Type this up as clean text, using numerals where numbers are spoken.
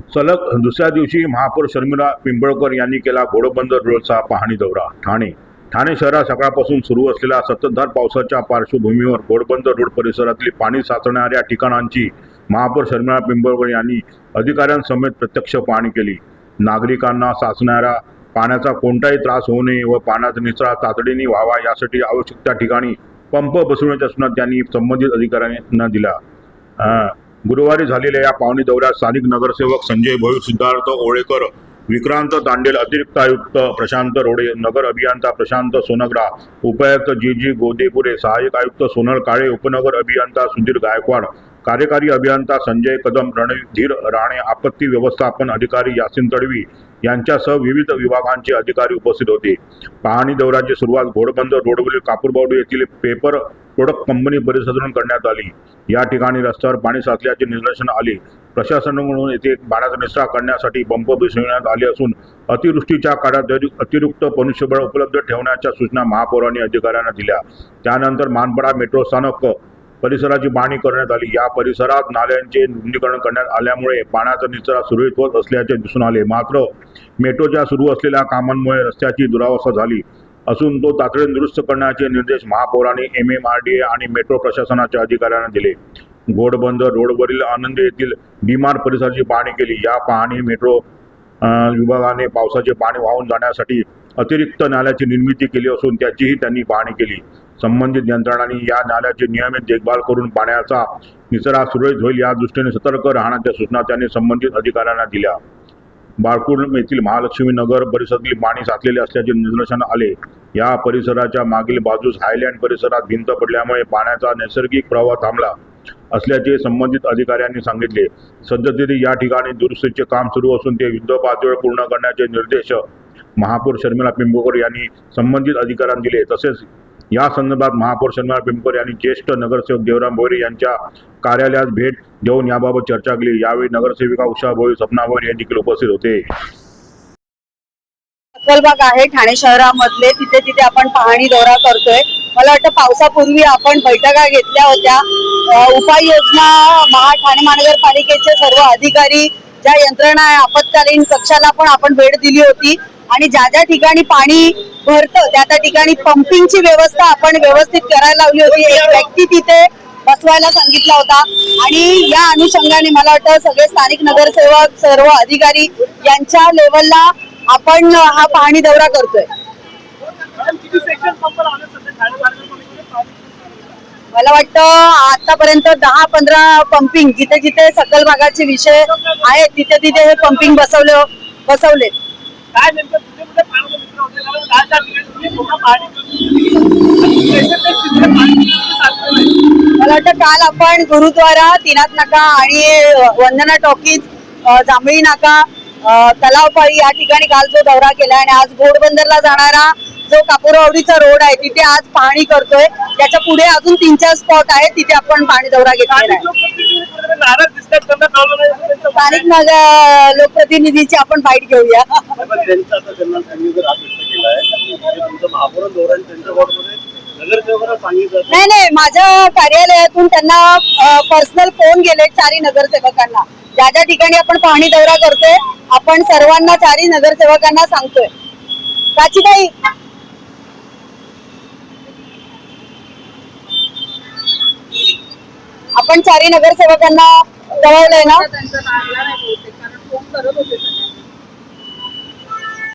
सलग दुसऱ्या दिवशी महापौर शर्मिला पिंपळकर यांनी केला घोडबंदर रोडचा पाहणी दौरा. ठाणे शहरात सकाळपासून सुरू असलेल्या संततधार पावसाच्या पार्श्वभूमीवर घोडबंदर रोड परिसरातील पाणी साचणाऱ्या ठिकाणांची महापौर शर्मिला पिंपळकर यांनी अधिकाऱ्यांसमेत प्रत्यक्ष पाहणी केली. नागरिकांना साचणाऱ्या पाण्याचा कोणताही त्रास होऊ नये व पाण्याचा निचरा तातडीने व्हावा यासाठी आवश्यक त्या ठिकाणी पंप बसवण्याच्या सूचना त्यांनी संबंधित अधिकाऱ्यांना दिल्या. गुरुवारी झालेल्या या पाहणी दौऱ्यात स्थानिक नगरसेवक संजय भोईर, सिद्धार्थ ओळेकर, विक्रांत दांडेल, अतिरिक्त आयुक्त प्रशांत रोडे, नगर अभियंता प्रशांत सोनग्रा, उपायुक्त जी गोदेपुरे, सहाय्यक आयुक्त सोनल काळे, उपनगर अभियंता सुधीर गायकवाड, कार्यकारी अभियंता संजय कदम, रणधीर राणे, आपत्ती व्यवस्थापन अधिकारी यासिन तडवी यांच्यासह विविध विभागांचे अधिकारी उपस्थित होते. पाहणी दौऱ्याची सुरुवात घोडबंदर रोडवरील कापूरबावडी येथील पेपर प्रोडक्ट कंपनी परिसरातून करण्यात आली. या ठिकाणी रस्त्यावर पाणी साचल्याचे निदर्शन आले. प्रशासनाकडून येथे पाण्याचा निचरा करण्यासाठी पंप बसविण्यात आले असून अतिवृष्टीच्या काळात अतिरिक्त मनुष्यबळ उपलब्ध ठेवण्याच्या सूचना महापौरांनी अधिकाऱ्यांना दिल्या. त्यानंतर मानपाडा मेट्रो स्थानक परिसराची पाहणी करण्यात आली. या परिसरात नाल्यांचे रुंदीकरण करण्यात आल्यामुळे पाण्याचा निचरा सुरळीत होत असल्याचे दिसून आले. मात्र मेट्रोच्या सुरू असलेल्या कामांमुळे रस्त्याची दुरावस्था झाली असून तो तातडीने दुरुस्त करण्याचे निर्देश महापौरांनी MMRDA आणि मेट्रो प्रशासनाच्या अधिकाऱ्यांना दिले. घोडबंदर रोडवरील आनंद येथील डीमार्ट परिसराची पाहणी केली. या पाहणी मेट्रो विभागाने पावसाचे पाणी वाहून जाण्यासाठी अतिरिक्त नाल्याची निर्मिती केली असून त्याचीही त्यांनी पाहणी केली. संबंधित यंत्रणांनी या नाल्याची नियमित देखभाल करून पाण्याचा निचरा सुरळीत होईल या दृष्टीने सतर्क राहण्याच्या सूचना त्यांनी संबंधित अधिकाऱ्यांना दिल्या. बाळकूर येथील महालक्ष्मी नगर परिसरातील पाणी साचलेले असल्याचे निदर्शनास आले. या परिसराच्या मागील बाजूस हायलँड परिसरात भिंत पडल्यामुळे पाण्याचा नैसर्गिक प्रवाह थांबला असल्याचे संबंधित अधिकाऱ्यांनी सांगितले. सद्यस्थिती या ठिकाणी दुरुस्तीचे काम सुरू असून ते युद्धपातळीवर पूर्ण करण्याचे निर्देश महापौर शर्मिला पिंपळकर यांनी संबंधित अधिकाऱ्यांना दिले. तसेच या संदर्भात महापौर शर्मिला पिंपळकर यांनी ज्येष्ठ नगरसेवक देवराम भोईर यांच्या कार्यालयात भेट देऊन याबाबत चर्चा केली. यावेळी नगरसेविका उषा भोईर, सपना भोईर यांनी देखील उपस्थित होते. अक्कलबाग आहे ठाणे शहरामधले, तिथे तिथे आपण पाहणी दौरा करतोय. मला वाटतं पावसापूर्वी आपण बैठका घेतल्या होत्या. उपाययोजना ठाणे महानगरपालिकेचे सर्व अधिकारी, ज्या यंत्रणा आहे, आपत्कालीन कक्षाला पण आपण भेट दिली होती आणि ज्या ज्या ठिकाणी पाणी भरतं त्या ठिकाणी पंपिंगची व्यवस्था आपण व्यवस्थित करायला लावली होती. एक व्यक्ती तिथे बसवायला सांगितला होता आणि या अनुषंगाने मला वाटतं सगळे स्थानिक नगरसेवक, सर्व अधिकारी यांच्या लेवलला आपण हा पाहणी दौरा करतोय. मला वाटतं आतापर्यंत 10-15 पंपिंग जिथे जिथे सकल भागाचे विषय आहेत तिथे तिथे हे पंपिंग बसवले. मला वाटतं काल आपण गुरुद्वारा, तीनाथ नाका आणि वंदना टॉकीज, जांभळी नाका, तलावपाळी या ठिकाणी काल जो दौरा केला आणि आज घोडबंदरला जाणारा जो कापूरवाडीचा रोड आहे तिथे आज पाहणी करतोय. त्याच्या पुढे अजून 3-4 स्पॉट आहेत तिथे आपण पाहणी दौरा घेतलेला आहे. स्थानिक लोकप्रतिनिधीची आपण बाईट घेऊया. नाही, माझ्या कार्यालयातून त्यांना पर्सनल फोन गेले 4 नगरसेवकांना. ज्या ज्या ठिकाणी आपण पाहणी दौरा करतोय आपण सर्वांना 4 नगरसेवकांना सांगतोय. काचीताई, आपण 4 नगरसेवकांना कळवलंय ना?